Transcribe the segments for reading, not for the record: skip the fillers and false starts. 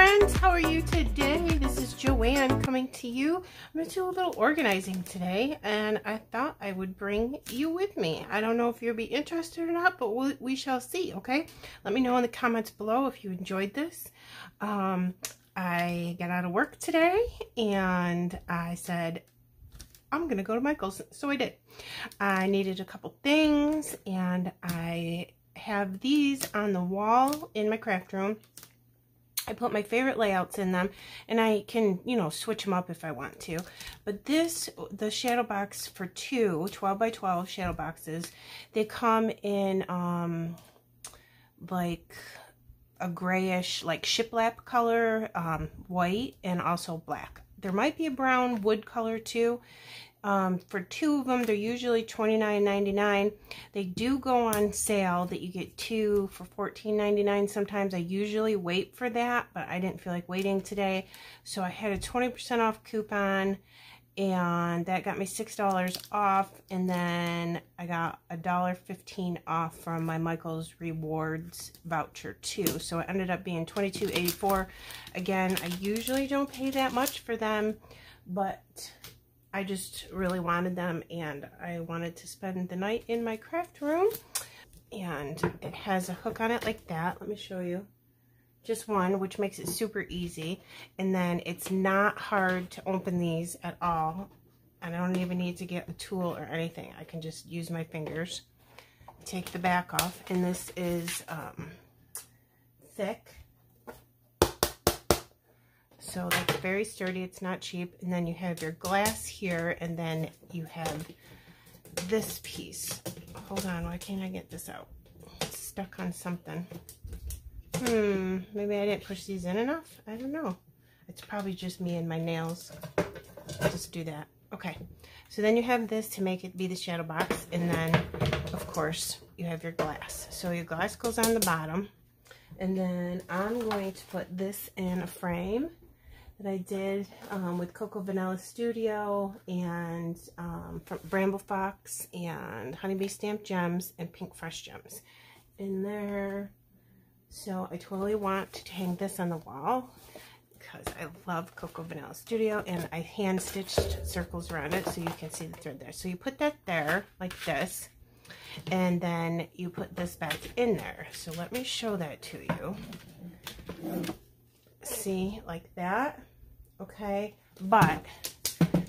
friends, how are you today? This is Joanne coming to you. I'm going to do a little organizing today, and I thought I would bring you with me. I don't know if you'll be interested or not, but we shall see, okay? Let me know in the comments below if you enjoyed this. I got out of work today, and I said, I'm going to go to Michael's, so I did. I needed a couple things, and I have these on the wall in my craft room. I put my favorite layouts in them, and I can, you know, switch them up if I want to. But this, the shadow box for 12 by 12 shadow boxes, they come in like a grayish, like shiplap color, white, and also black. There might be a brown wood color too. For 2 of them, they're usually $29.99. They do go on sale that you get 2 for $14.99 sometimes. I usually wait for that, but I didn't feel like waiting today. So I had a 20% off coupon, and that got me $6 off. And then I got $1.15 off from my Michael's Rewards voucher too. So it ended up being $22.84. Again, I usually don't pay that much for them, but I just really wanted them, and I wanted to spend the night in my craft room. And it has a hook on it like that. Let me show you. Just one, which makes it super easy. And then it's not hard to open these at all. And I don't even need to get a tool or anything. I can just use my fingers. Take the back off. And this is thick. So that's very sturdy, it's not cheap. And then you have your glass here, and then you have this piece. Hold on, why can't I get this out? It's stuck on something. Maybe I didn't push these in enough? I don't know. It's probably just me and my nails. I'll just do that. Okay, so then you have this to make it be the shadow box, and then, of course, you have your glass. So your glass goes on the bottom, and then I'm going to put this in a frame that I did with Cocoa Vanilla Studio and from Bramble Fox and Honeybee Stamped Gems and Pink Fresh Gems in there. So I totally want to hang this on the wall because I love Cocoa Vanilla Studio, and I hand stitched circles around it so you can see the thread there. So you put that there like this, and then you put this back in there. So let me show that to you. See, like that. Okay, but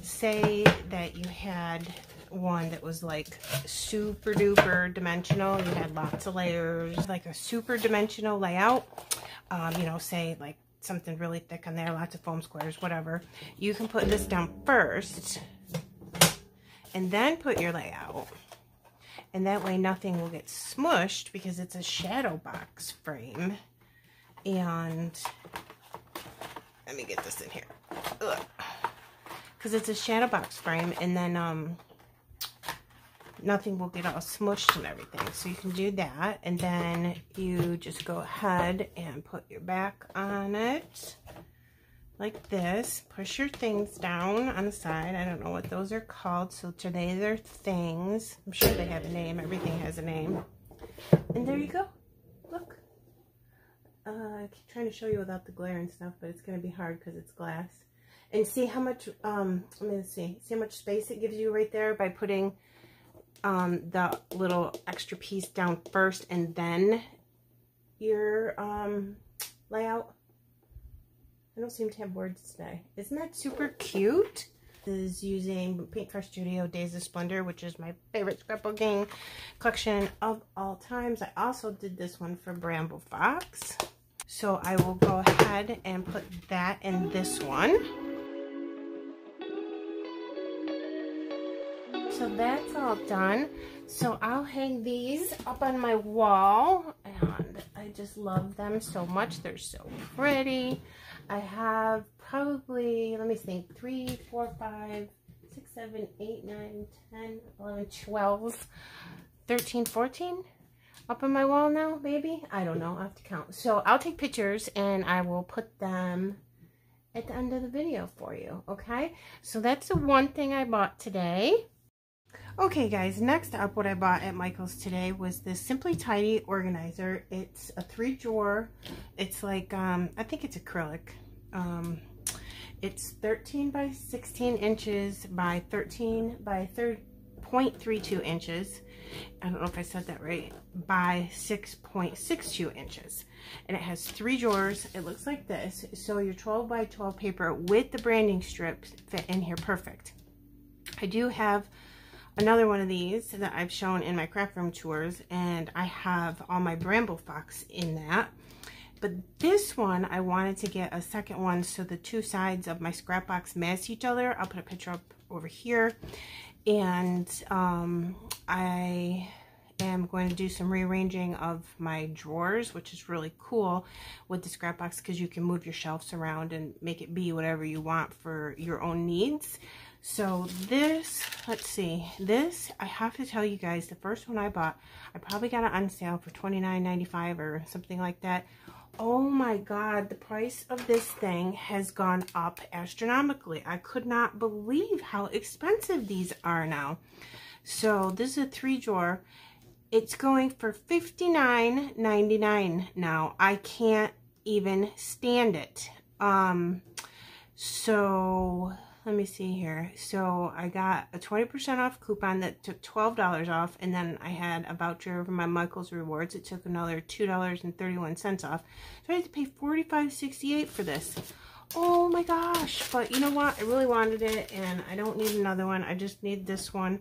say that you had one that was like super duper dimensional, you had lots of layers, like a super dimensional layout, you know, say like something really thick on there, lots of foam squares, whatever. You can put this down first and then put your layout, and that way nothing will get smushed because it's a shadow box frame. And let me get this in here, because it's a shadow box frame, and then nothing will get all smushed and everything. So you can do that, and then you just go ahead and put your back on it like this. Push your things down on the side. I don't know what those are called, so today they're things. I'm sure they have a name. Everything has a name. And there you go. Look. I keep trying to show you without the glare and stuff, but it's going to be hard because it's glass. And see how much, let me see how much space it gives you right there by putting the little extra piece down first and then your layout. I don't seem to have words today. Isn't that super cute? This is using Pink Fresh Studio Days of Splendor, which is my favorite scrapbooking collection of all times. I also did this one for Bramble Fox. So I will go ahead and put that in this one. So that's all done. So I'll hang these up on my wall, and I just love them so much. They're so pretty. I have probably, let me think, 3, 4, 5, 6, 7, 8, 9, 10, 11, 12, 13, 14 up on my wall now, maybe? I don't know. I'll have to count. So I'll take pictures, and I will put them at the end of the video for you, okay? So that's the one thing I bought today. Okay guys, next up what I bought at Michael's today was this Simply Tidy organizer. It's a 3-drawer. It's like, I think it's acrylic. It's 13 by 16 inches by 13 by 0.32 inches. I don't know if I said that right. By 6.62 inches. And it has 3 drawers. It looks like this. So your 12 by 12 paper with the branding strips fit in here perfect. I do have another one of these that I've shown in my craft room tours, and I have all my Bramble Fox in that. But this one, I wanted to get a second one so the two sides of my scrap box match each other. I'll put a picture up over here. And I am going to do some rearranging of my drawers, which is really cool with the scrap box because you can move your shelves around and make it be whatever you want for your own needs. So this, let's see, this, I have to tell you guys, the first one I bought, I probably got it on sale for $29.95 or something like that. Oh my God, the price of this thing has gone up astronomically. I could not believe how expensive these are now. So this is a 3-drawer. It's going for $59.99 now. I can't even stand it. So let me see here. So I got a 20% off coupon that took $12 off, and then I had a voucher for my Michael's Rewards. It took another $2.31 off. So I had to pay $45.68 for this. Oh my gosh. But you know what? I really wanted it, and I don't need another one. I just need this one.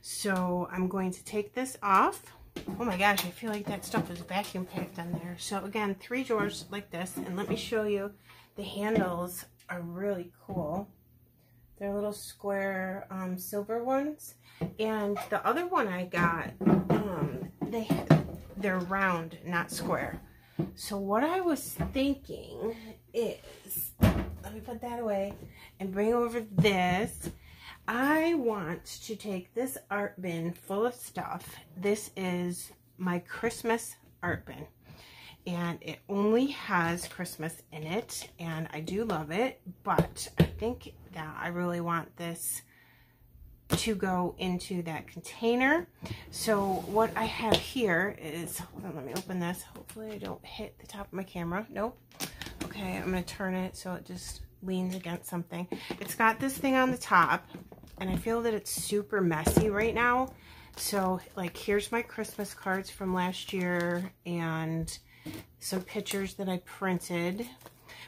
So I'm going to take this off. Oh my gosh, I feel like that stuff is vacuum packed on there. So again, 3 drawers like this, and let me show you. The handles are really cool. They're little square silver ones, and the other one I got, they're round, not square. So what I was thinking is, let me put that away and bring over this. I want to take this art bin full of stuff. This is my Christmas art bin, and it only has Christmas in it, and I do love it, but I think that I really want this to go into that container. So what I have here is, hold on, let me open this. Hopefully I don't hit the top of my camera. Nope. Okay, I'm going to turn it so it just leans against something. It's got this thing on the top, and I feel that it's super messy right now. So like, here's my Christmas cards from last year and some pictures that I printed,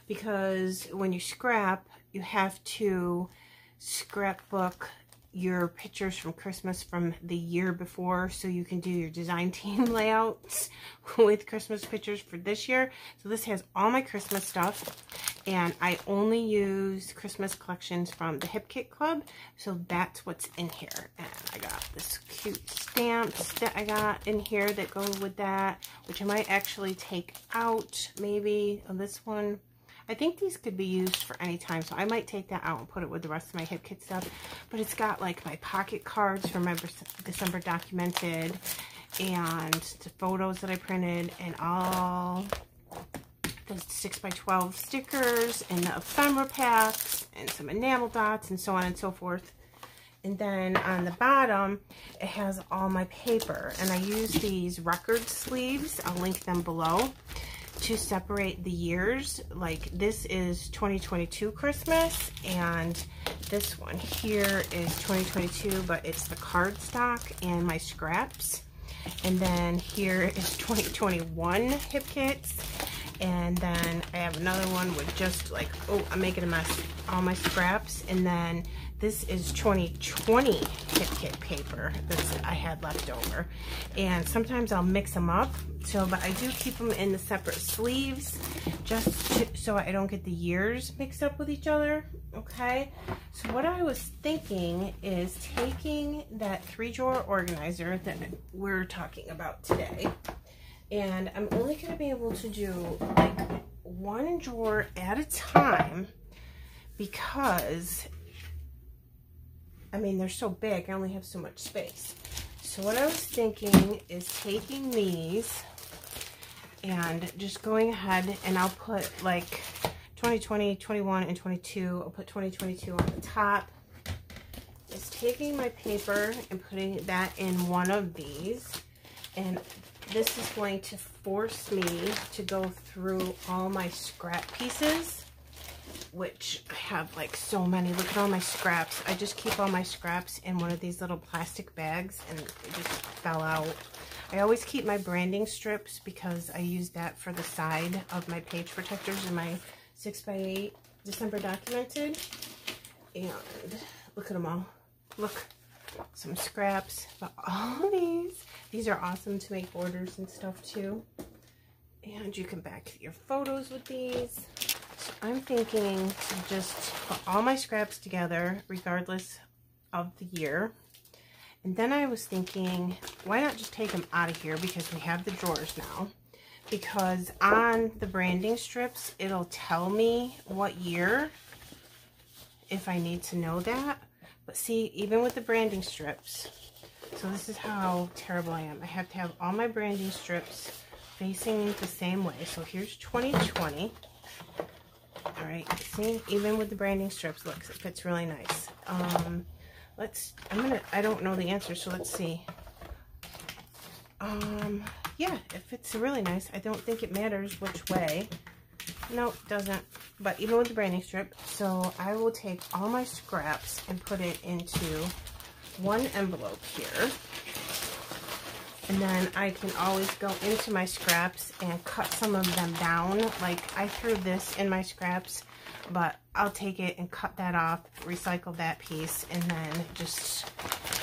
because when you scrap, you have to scrapbook your pictures from Christmas from the year before, so you can do your design team layouts with Christmas pictures for this year. So this has all my Christmas stuff, and I only use Christmas collections from the Hip Kit Club, so that's what's in here. And I got this cute stamps that I got in here that go with that, which I might actually take out maybe on this one. I think these could be used for any time, so I might take that out and put it with the rest of my Hip Kit stuff. But it's got like my pocket cards from my December documented, and the photos that I printed, and all the 6x12 stickers, and the ephemera packs, and some enamel dots, and so on and so forth. And then on the bottom, it has all my paper, and I use these record sleeves. I'll link them below, to separate the years. Like, this is 2022 Christmas, and this one here is 2022, but it's the cardstock and my scraps. And then here is 2021 Hip Kits, and then I have another one with just like, oh, I'm making a mess, all my scraps. And then this is 2020 Hip Kit paper that I had left over. And sometimes I'll mix them up. But I do keep them in the separate sleeves just so I don't get the years mixed up with each other. Okay. So what I was thinking is taking that 3-drawer organizer that we're talking about today. And I'm only going to be able to do like 1 drawer at a time, because I mean, they're so big, I only have so much space. So what I was thinking is taking these and just going ahead, and I'll put like 2020, 21, and 22. I'll put 2022 on the top. Just taking my paper and putting that in one of these, and this is going to force me to go through all my scrap pieces, which I have like so many. Look at all my scraps. I just keep all my scraps in one of these little plastic bags, and it just fell out. I always keep my branding strips because I use that for the side of my page protectors in my 6x8 December documented. And look at them all. Look, some scraps, but all these are awesome to make borders and stuff too. And you can back your photos with these. So I'm thinking to just put all my scraps together regardless of the year. And then I was thinking, why not just take them out of here, because we have the drawers now. Because on the branding strips, it'll tell me what year if I need to know that. But see, even with the branding strips, so this is how terrible I am. I have to have all my branding strips facing the same way. So here's 2020. All right, see, even with the branding strips, look, it fits really nice. I don't know the answer, so let's see. Yeah, it fits really nice. I don't think it matters which way. No, it doesn't. But even with the branding strip, so I will take all my scraps and put it into one envelope here. And then I can always go into my scraps and cut some of them down. Like, I threw this in my scraps, but I'll take it and cut that off, recycle that piece, and then just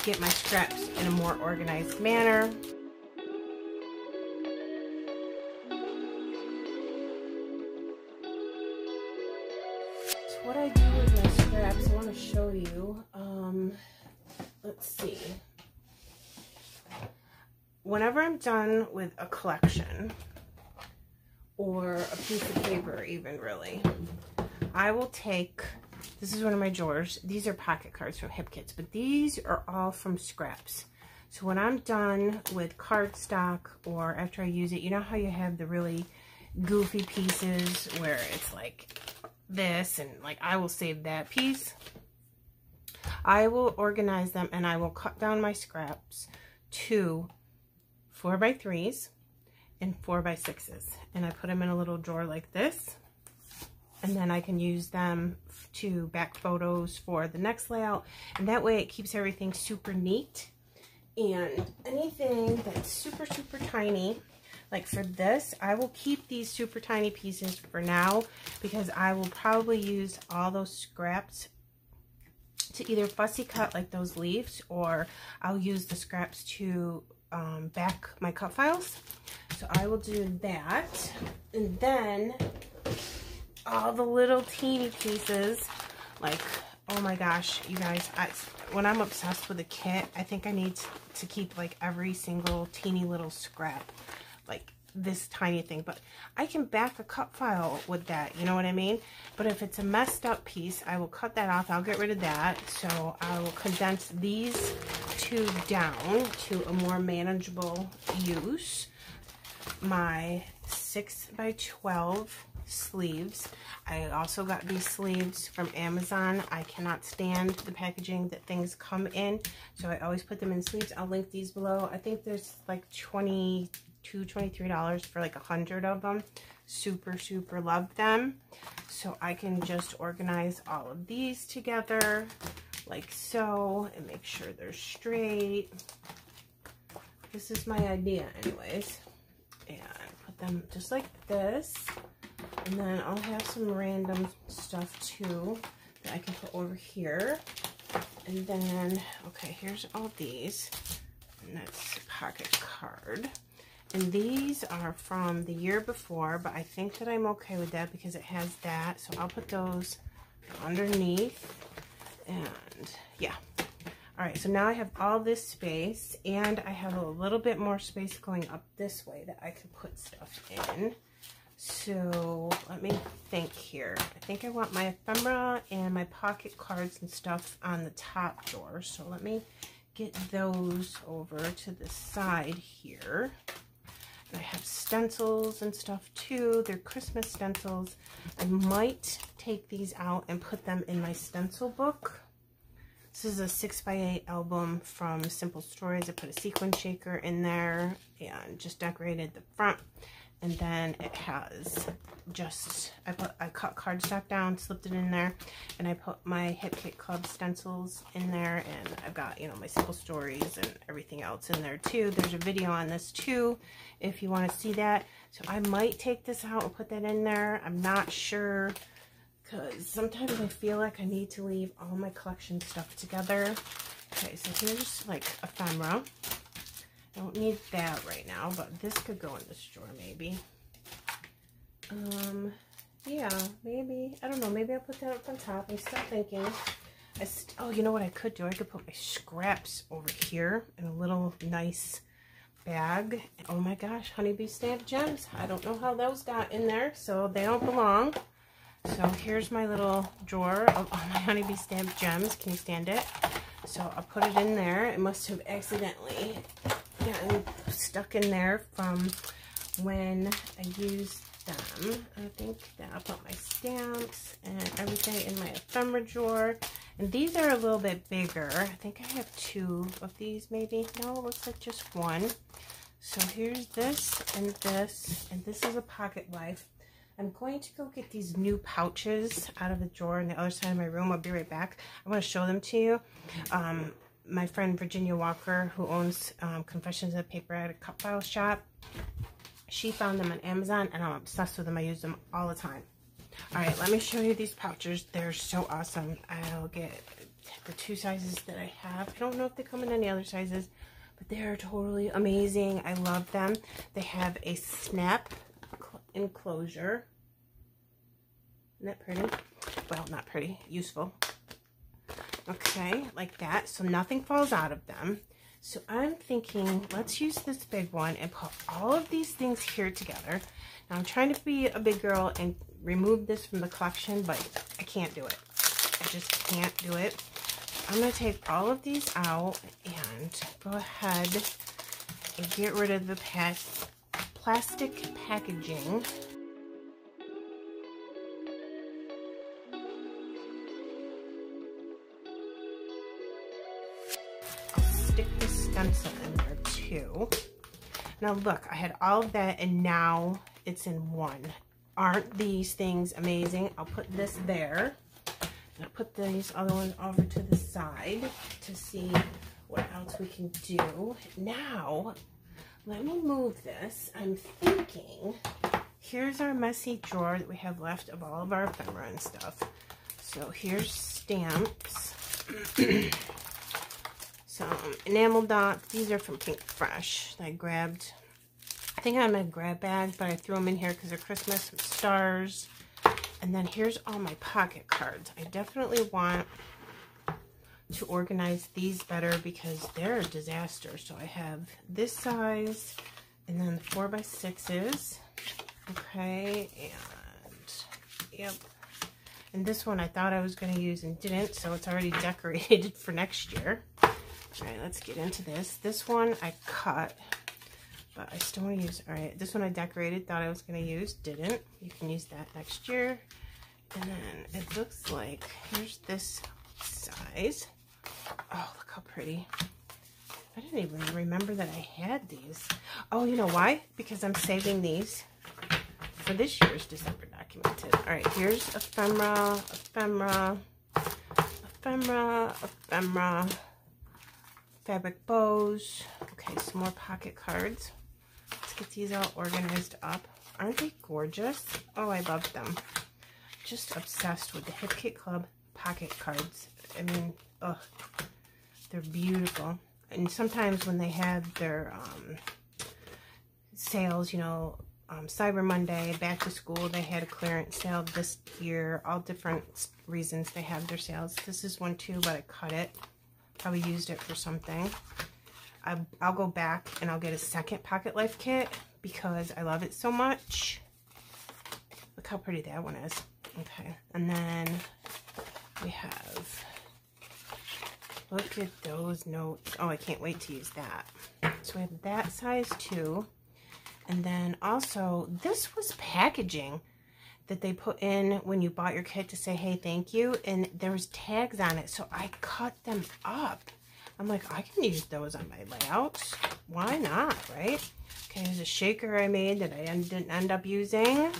get my scraps in a more organized manner. So what I do with my scraps, I want to show you. Let's see. Whenever I'm done with a collection, or a piece of paper even, really, I will take, this is one of my drawers. These are pocket cards from Hip Kits, but these are all from scraps. So when I'm done with cardstock, or after I use it, you know how you have the really goofy pieces where it's like this, and like I will save that piece. I will organize them, and I will cut down my scraps to 4x3s and 4x6s, and I put them in a little drawer like this, and then I can use them to back photos for the next layout, and that way it keeps everything super neat. And anything that's super tiny, like for this, I will keep these super tiny pieces for now, because I will probably use all those scraps to either fussy cut like those leaves, or I'll use the scraps to back my cut files. So I will do that. And then all the little teeny pieces, like, oh my gosh, you guys, when I'm obsessed with a kit, I think I need to keep like every single teeny little scrap, like this tiny thing. But I can back a cut file with that, you know what I mean? But if it's a messed up piece, I will cut that off. I'll get rid of that. So I will condense these two down to a more manageable use. My 6x12 sleeves. I also got these sleeves from Amazon. I cannot stand the packaging that things come in, so I always put them in sleeves. I'll link these below. I think there's like $22, $23 for like 100 of them. Super love them. So I can just organize all of these together like so, and make sure they're straight. This is my idea anyways. And put them just like this. And then I'll have some random stuff too that I can put over here. And then, okay, here's all these. And that's a pocket card. And these are from the year before, but I think that I'm okay with that because it has that. So I'll put those underneath. And yeah. All right, so now I have all this space, and I have a little bit more space going up this way that I can put stuff in. So let me think here. I think I want my ephemera and my pocket cards and stuff on the top drawer. So let me get those over to the side here. And I have stencils and stuff too. They're Christmas stencils. I might take these out and put them in my stencil book. This This is a 6x8 album from Simple Stories. I put a sequin shaker in there and just decorated the front. And then it has just, I cut cardstock down, slipped it in there, and I put my Hip Kit Club stencils in there, and I've got, you know, my Simple Stories and everything else in there too. There's a video on this too, if you want to see that. So I might take this out and put that in there. I'm not sure, because sometimes I feel like I need to leave all my collection stuff together. Okay, so here's like ephemera. I don't need that right now, but this could go in this drawer maybe. Yeah, maybe. I don't know. Maybe I'll put that up on top. I'm still thinking. Oh, you know what I could do? I could put my scraps over here in a little nice bag. Oh my gosh, honeybee stamped gems. I don't know how those got in there, so they don't belong. So here's my little drawer of all my honeybee stamped gems. Can you stand it? So I'll put it in there. It must have accidentally gotten stuck in there from when I used them. I think that I'll put my stamps and everything in my ephemera drawer. And these are a little bit bigger. I think I have 2 of these maybe. No, it looks like just 1. So here's this, and this is a pocket life. I'm going to go get these new pouches out of the drawer on the other side of my room. I'll be right back. I want to show them to you. My friend Virginia Walker, who owns Confessions of a Paper Addict Cut File Shop, she found them on Amazon, and I'm obsessed with them. I use them all the time. All right, let me show you these pouches. They're so awesome. I'll get the 2 sizes that I have. I don't know if they come in any other sizes, but they are totally amazing. I love them. They have a snap enclosure. Isn't that pretty? Well, not pretty, useful. Okay, like that, so nothing falls out of them. So I'm thinking, let's use this big one and put all of these things here together. Now I'm trying to be a big girl and remove this from the collection, but I can't do it. I just can't do it. I'm going to take all of these out and go ahead and get rid of the plastic packaging. Stick the stencil in there too. Now look, I had all of that and now it's in one. Aren't these things amazing? I'll put this there. And I'll put these other ones over to the side to see what else we can do. Now, let me move this. I'm thinking, here's our messy drawer that we have left of all of our ephemera and stuff. So here's stamps. Some enamel dots. These are from Pink Fresh. I grabbed, I think I'm in a grab bag, but I threw them in here because they're Christmas with stars. And then here's all my pocket cards. I definitely want to organize these better because they're a disaster. So I have this size and then 4x6s. Okay, and yep. And this one I thought I was going to use and didn't, so it's already decorated for next year. All right, let's get into this. This one I cut, but I still want to use, all right, this one I decorated, thought I was going to use, didn't. You can use that next year. And then it looks like, here's this size. Oh, look how pretty. I didn't even remember that I had these. Oh, you know why? Because I'm saving these for this year's December Documented. All right, here's ephemera, ephemera, ephemera, ephemera. Fabric bows. Okay, some more pocket cards. Let's get these all organized up. Aren't they gorgeous? Oh, I love them. Just obsessed with the Hip Kit Club pocket cards. I mean, ugh, they're beautiful. And sometimes when they have their sales, you know, Cyber Monday, back to school, they had a clearance sale this year. All different reasons they have their sales. This is one too, but I cut it. Probably used it for something. I'll go back and I'll get a second Pocket Life kit because I love it so much. Look how pretty that one is. Okay, and then we have, look at those notes. Oh, I can't wait to use that. So we have that size too. And then also, this was packaging. that they put in when you bought your kit to say, hey, thank you. And there was tags on it. So I cut them up. I'm like, I can use those on my layouts. Why not, right? Okay, there's a shaker I made that I didn't end up using.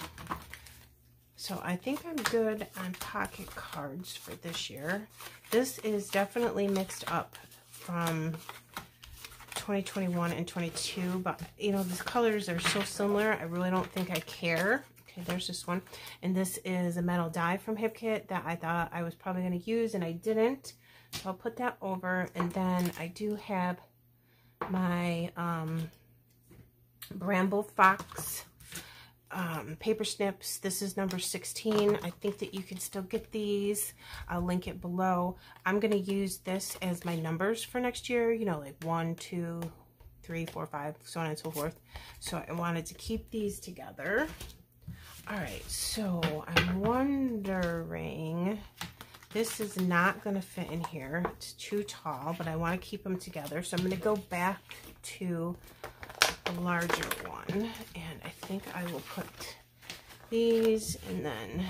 So I think I'm good on pocket cards for this year. This is definitely mixed up from 2021 and 22, but you know, the colors are so similar, I really don't think I care. Okay, there's this one. And this is a metal die from Hip Kit that I thought I was probably going to use and I didn't. So I'll put that over. And then I do have my Bramble Fox paper snips. This is number 16. I think that you can still get these. I'll link it below. I'm going to use this as my numbers for next year, you know, like 1, 2, 3, 4, 5, so on and so forth. So I wanted to keep these together. All right, so I'm wondering, this is not going to fit in here. It's too tall, but I want to keep them together. So I'm going to go back to a larger one, and I think I will put these and then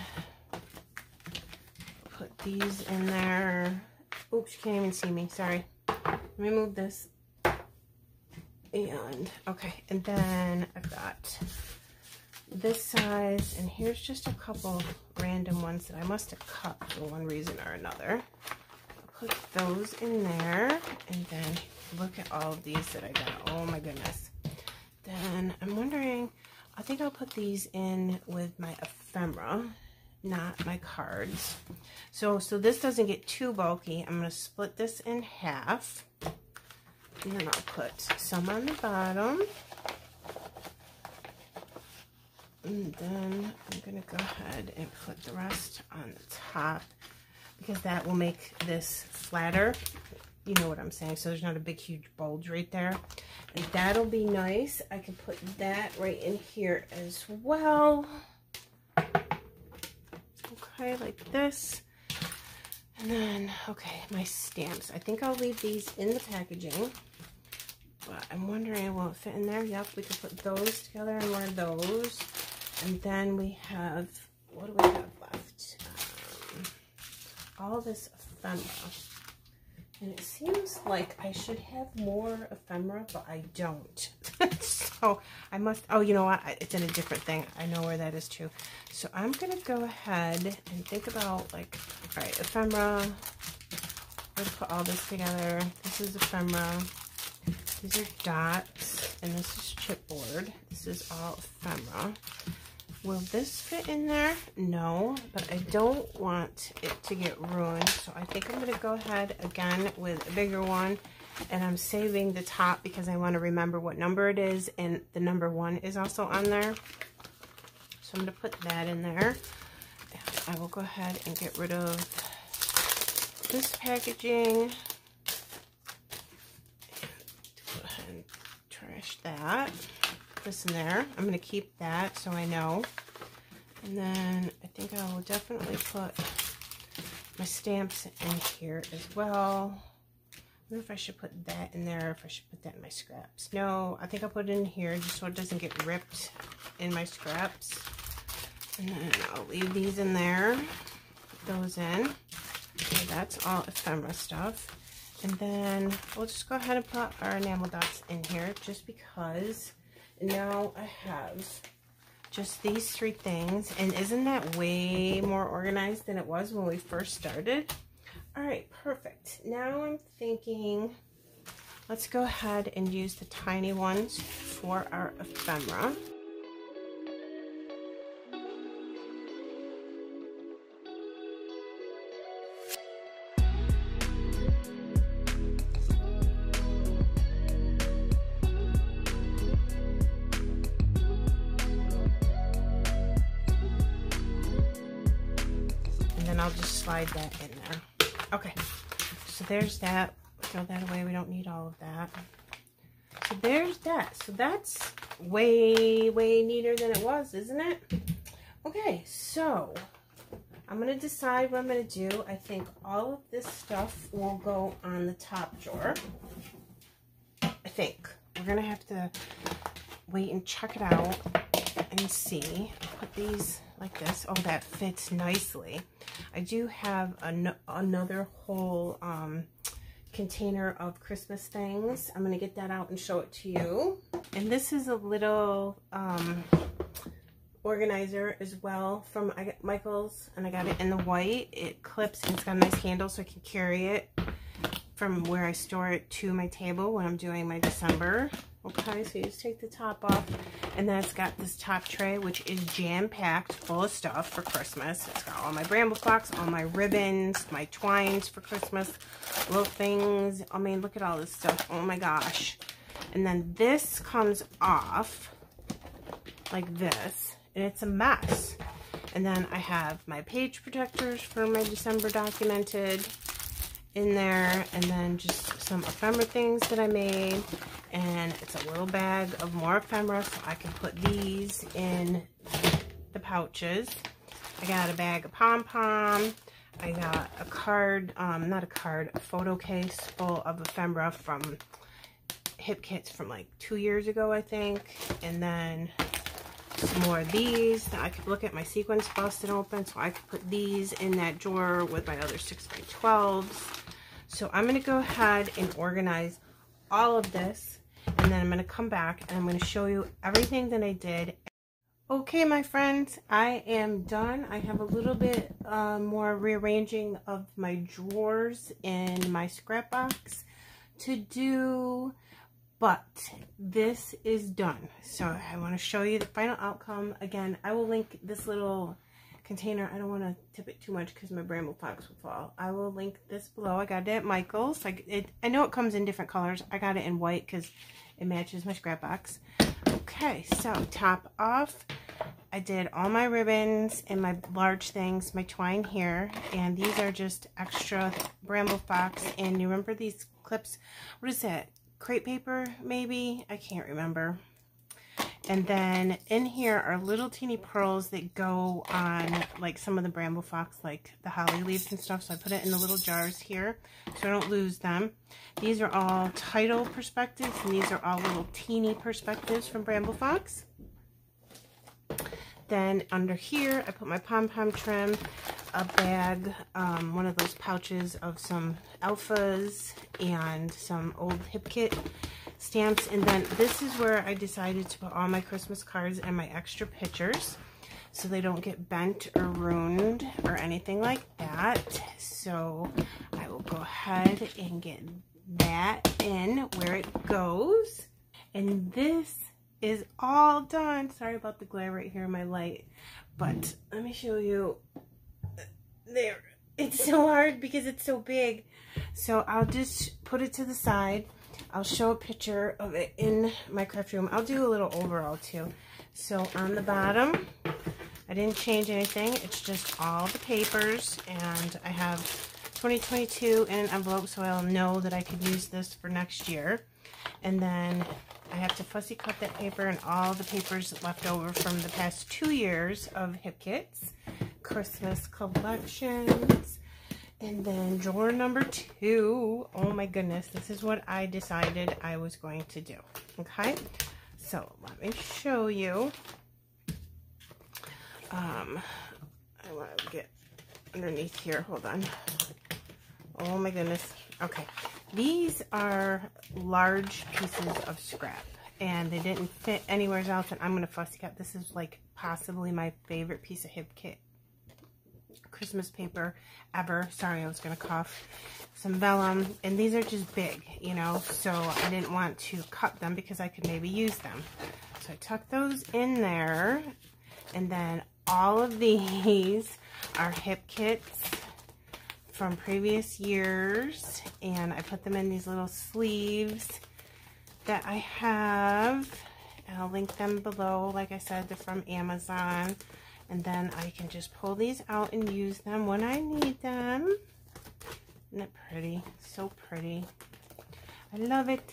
put these in there. Oops, you can't even see me, sorry. Let me move this. And okay, and then I've got this size, and here's just a couple random ones that I must have cut for one reason or another. I'll put those in there, and then look at all of these that I got. Oh my goodness. Then I'm wondering, I think I'll put these in with my ephemera, not my cards. So this doesn't get too bulky. I'm going to split this in half, and then I'll put some on the bottom. And then I'm going to go ahead and put the rest on the top, because that will make this flatter. You know what I'm saying? So there's not a big, huge bulge right there. And that'll be nice. I can put that right in here as well. Okay, like this. And then, okay, my stamps. I think I'll leave these in the packaging. But I'm wondering, will it fit in there? Yep, we can put those together in one of those. And then we have, what do we have left? All this ephemera. And it seems like I should have more ephemera, but I don't. So I must, oh, you know what? It's in a different thing. I know where that is too. So I'm going to go ahead and think about, like, all right, ephemera. I'm going to put all this together. This is ephemera. These are dots. And this is chipboard. This is all ephemera. Will this fit in there? No, but I don't want it to get ruined. So I think I'm going to go ahead again with a bigger one. And I'm saving the top because I want to remember what number it is. And the number 1 is also on there. So I'm going to put that in there. And I will go ahead and get rid of this packaging. Go ahead and trash that. This in there. I'm going to keep that so I know. And then I think I will definitely put my stamps in here as well. I wonder if I should put that in there, if I should put that in my scraps. No, I think I'll put it in here just so it doesn't get ripped in my scraps. And then I'll leave these in there. Put those in. Okay, that's all ephemera stuff. And then we'll just go ahead and put our enamel dots in here just because. Now I have just these 3 things, and isn't that way more organized than it was when we first started? All right, perfect. Now I'm thinking, let's go ahead and use the tiny ones for our ephemera. I'll just slide that in there. Okay, so there's that. Throw that away. We don't need all of that. So there's that. So that's way, way neater than it was, isn't it? Okay, so I'm going to decide what I'm going to do. I think all of this stuff will go on the top drawer. I think. We're going to have to wait and check it out and see. I'll put these like this. Oh, that fits nicely. I do have another whole container of Christmas things. I'm gonna get that out and show it to you. And this is a little organizer as well from Michael's, and I got it in the white. It clips and it's got a nice handle so I can carry it from where I store it to my table when I'm doing my December. Okay, so you just take the top off, and then it's got this top tray, which is jam-packed full of stuff for Christmas. It's got all my bramble fox, all my ribbons, my twines for Christmas, little things. I mean, look at all this stuff. Oh my gosh. And then this comes off like this, and it's a mess. And then I have my page protectors for my December documented in there, and then just some ephemera things that I made, and it's a little bag of more ephemera so I can put these in the pouches. I got a bag of pom-pom. I got a card, not a card, a photo case full of ephemera from Hip Kits from like 2 years ago, I think. And then some more of these. Now I could look at my sequins busted open, so I could put these in that drawer with my other 6x12s. So I'm going to go ahead and organize all of this, and then I'm going to come back and I'm going to show you everything that I did. Okay, my friends, I am done. I have a little bit more rearranging of my drawers in my scrap box to do, but this is done. So I want to show you the final outcome. Again, I will link this little container. I don't want to tip it too much because my bramble fox will fall. I will link this below. I got it at Michael's. I know it comes in different colors. I got it in white because it matches my scrap box. Okay, so top off, I did all my ribbons and my large things, my twine here, and these are just extra bramble fox. And you remember these clips? What is that? Crepe paper, maybe? I can't remember. And then in here are little teeny pearls that go on like some of the bramble fox, like the holly leaves and stuff. So I put it in the little jars here so I don't lose them. These are all title perspectives, and these are all little teeny perspectives from bramble fox. Then under here, I put my pom-pom trim, a bag, one of those pouches of some alphas and some old Hip Kit stamps. And then this is where I decided to put all my Christmas cards and my extra pictures so they don't get bent or ruined or anything like that. So I will go ahead and get that in where it goes. And this is all done. Sorry about the glare right here in my light, but let me show you. There, it's so hard because it's so big. So I'll just put it to the side. I'll show a picture of it in my craft room. I'll do a little overall too. So on the bottom, I didn't change anything. It's just all the papers, and I have 2022 in an envelope so I'll know that I could use this for next year. And then I have to fussy cut that paper and all the papers left over from the past 2 years of Hip Kits, Christmas collections. And then drawer number 2. Oh my goodness, this is what I decided I was going to do. Okay, so let me show you. I want to get underneath here. Hold on. Oh my goodness. Okay, these are large pieces of scrap, and they didn't fit anywhere else, and I'm going to fussy cut. This is like possibly my favorite piece of Hip Kit Christmas paper ever. Sorry, I was going to cough. Some vellum, and these are just big, you know, so I didn't want to cut them because I could maybe use them. So I tucked those in there, and then all of these are Hip Kits from previous years, and I put them in these little sleeves that I have, and I'll link them below. Like I said, they're from Amazon, and then I can just pull these out and use them when I need them. Isn't it pretty? So pretty. I love it.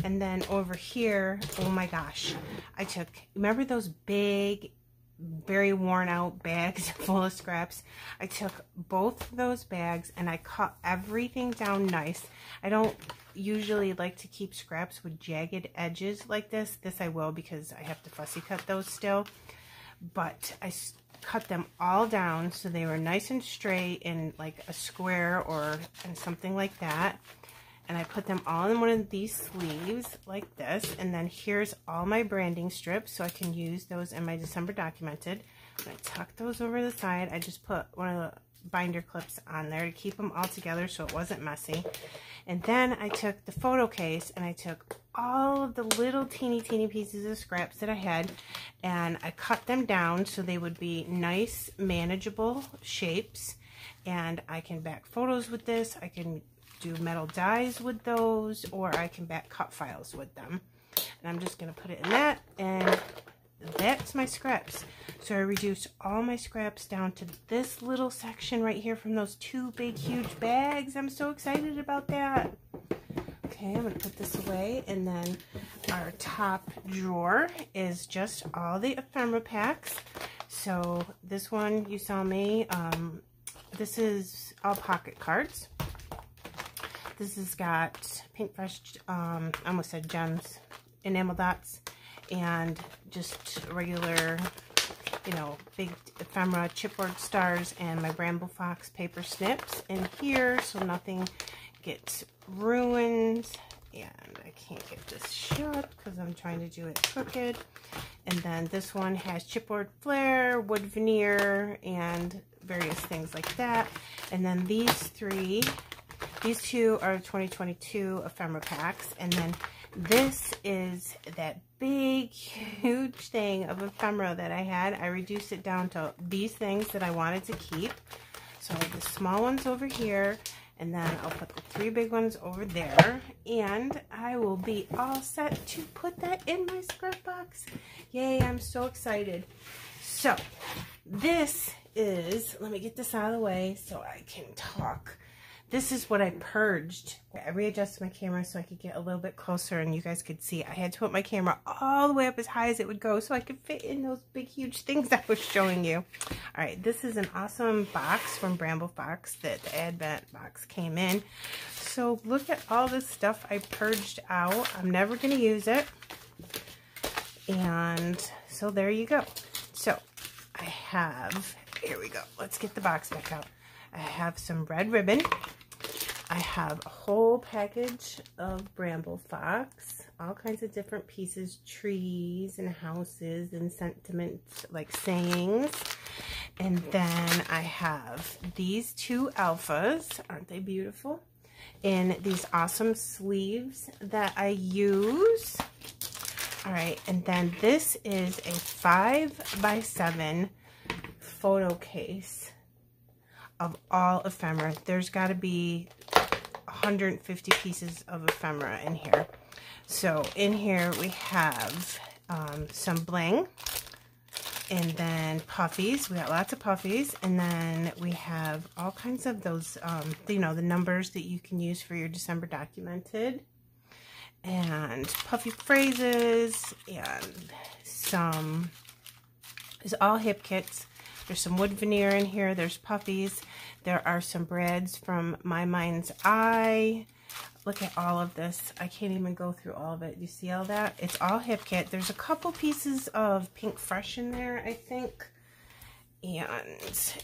And then over here, oh my gosh, I took, remember those big, very worn out bags full of scraps? I took both of those bags and I cut everything down nice. I don't usually like to keep scraps with jagged edges like this. This I will because I have to fussy cut those still. But I cut them all down so they were nice and straight in like a square or in something like that. And I put them all in one of these sleeves like this. And then here's all my branding strips so I can use those in my December documented. And I tuck those over the side. I just put one of the binder clips on there to keep them all together so it wasn't messy. And then I took the photo case and I took all of the little teeny pieces of scraps that I had and I cut them down so they would be nice, manageable shapes. And I can back photos with this. I can do metal dies with those, or I can back cut files with them. And I'm just going to put it in that, and that's my scraps. So I reduced all my scraps down to this little section right here from those two big huge bags. I'm so excited about that. Okay, I'm going to put this away, and then our top drawer is just all the ephemera packs. So this one you saw me, this is all pocket cards. This has got Pink Fresh, I almost said gems, enamel dots, and just regular, you know, big ephemera chipboard stars, and my Bramble Fox paper snips in here so nothing gets ruined. And I can't get this shut because I'm trying to do it crooked. And then this one has chipboard flare, wood veneer, and various things like that. And then these two are 2022 ephemera packs. And then this is that big, huge thing of ephemera that I had. I reduced it down to these things that I wanted to keep. So I have the small ones over here, and then I'll put the three big ones over there, and I will be all set to put that in my scrap box. Yay, I'm so excited. So this is, let me get this out of the way so I can talk. This is what I purged. I readjusted my camera so I could get a little bit closer and you guys could see. I had to put my camera all the way up as high as it would go so I could fit in those big, huge things I was showing you. All right, this is an awesome box from Bramble Fox that the Advent box came in. So look at all this stuff I purged out. I'm never going to use it. And so there you go. So I have, here we go. Let's get the box back out. I have some red ribbon. I have a whole package of Bramble Fox, all kinds of different pieces, trees and houses and sentiments like sayings. And then I have these two alphas, aren't they beautiful? In these awesome sleeves that I use. All right, and then this is a 5x7 photo case of all ephemera. There's got to be 150 pieces of ephemera in here. So in here we have some bling, and then puffies. We got lots of puffies, and then we have all kinds of those, you know, the numbers that you can use for your December documented, and puffy phrases, and some, it's all hip kits. There's some wood veneer in here. There's puffies. There are some breads from My Mind's Eye. Look at all of this. I can't even go through all of it. You see all that? It's all hip kit. There's a couple pieces of Pink Fresh in there, I think. And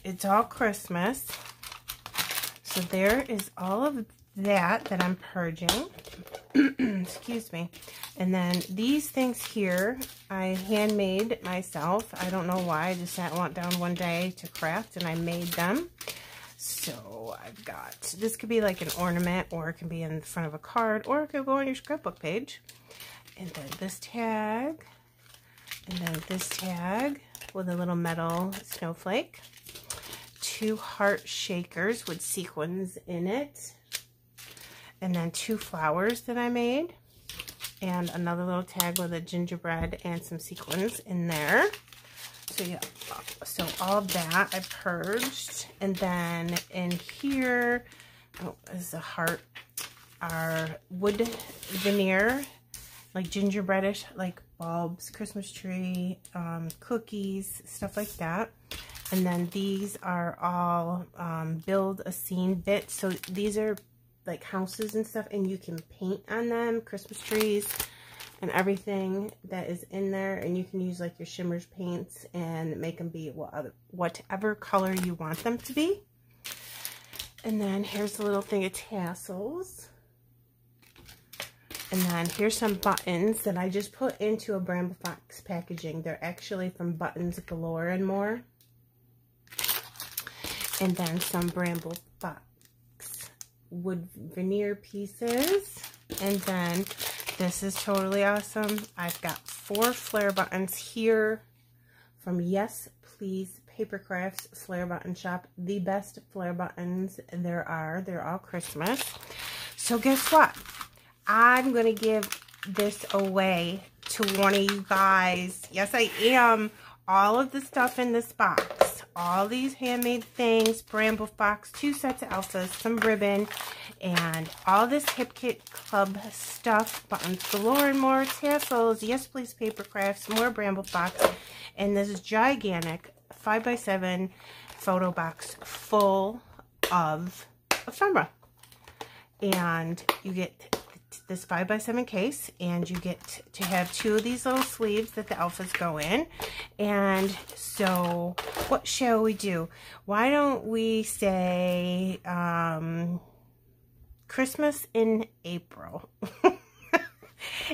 it's all Christmas. So there is all of that I'm purging. Excuse me. And then these things here, I handmade myself. I don't know why. I just sat down one day to craft and I made them. So I've got, this could be like an ornament, or it can be in front of a card, or it could go on your scrapbook page. And then this tag, and then this tag with a little metal snowflake. 2 heart shakers with sequins in it. And then 2 flowers that I made. And another little tag with a gingerbread and some sequins in there. So yeah, so all of that I purged. And then in here, oh, is a heart, our wood veneer, like gingerbreadish, like bulbs, Christmas tree, cookies, stuff like that. And then these are all build a scene bits. So these are like houses and stuff, and you can paint on them, Christmas trees and everything that is in there, and you can use like your shimmers paints and make them be whatever color you want them to be. And then here's a little thing of tassels. And then here's some buttons that I just put into a Bramble Fox packaging. They're actually from Buttons Galore and More. And then some Bramble Fox wood veneer pieces. And then this is totally awesome. I've got 4 flare buttons here from Yes Please Paper Crafts Flare Button Shop. The best flare buttons there are. They're all Christmas. So guess what? I'm going to give this away to one of you guys. Yes, I am. All of the stuff in this box. All these handmade things. Bramble Fox, 2 sets of alphas, some ribbon, and all this Hip Kit Club stuff. Buttons Galore and More, tassels, Yes Please Paper Crafts, more Bramble Fox, and this gigantic 5x7 photo box full of ephemera. And you get this 5x7 case, and you get to have 2 of these little sleeves that the alphas go in. And so what shall we do? Why don't we say Christmas in April?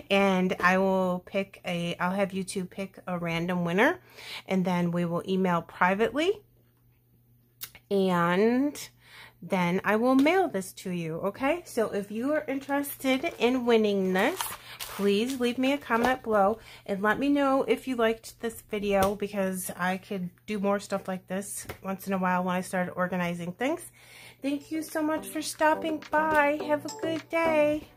And I will pick I'll have YouTube pick a random winner, and then we will email privately, and then I will mail this to you, okay? So if you are interested in winning this, please leave me a comment below and let me know if you liked this video, because I could do more stuff like this once in a while when I start organizing things. Thank you so much for stopping by. Have a good day.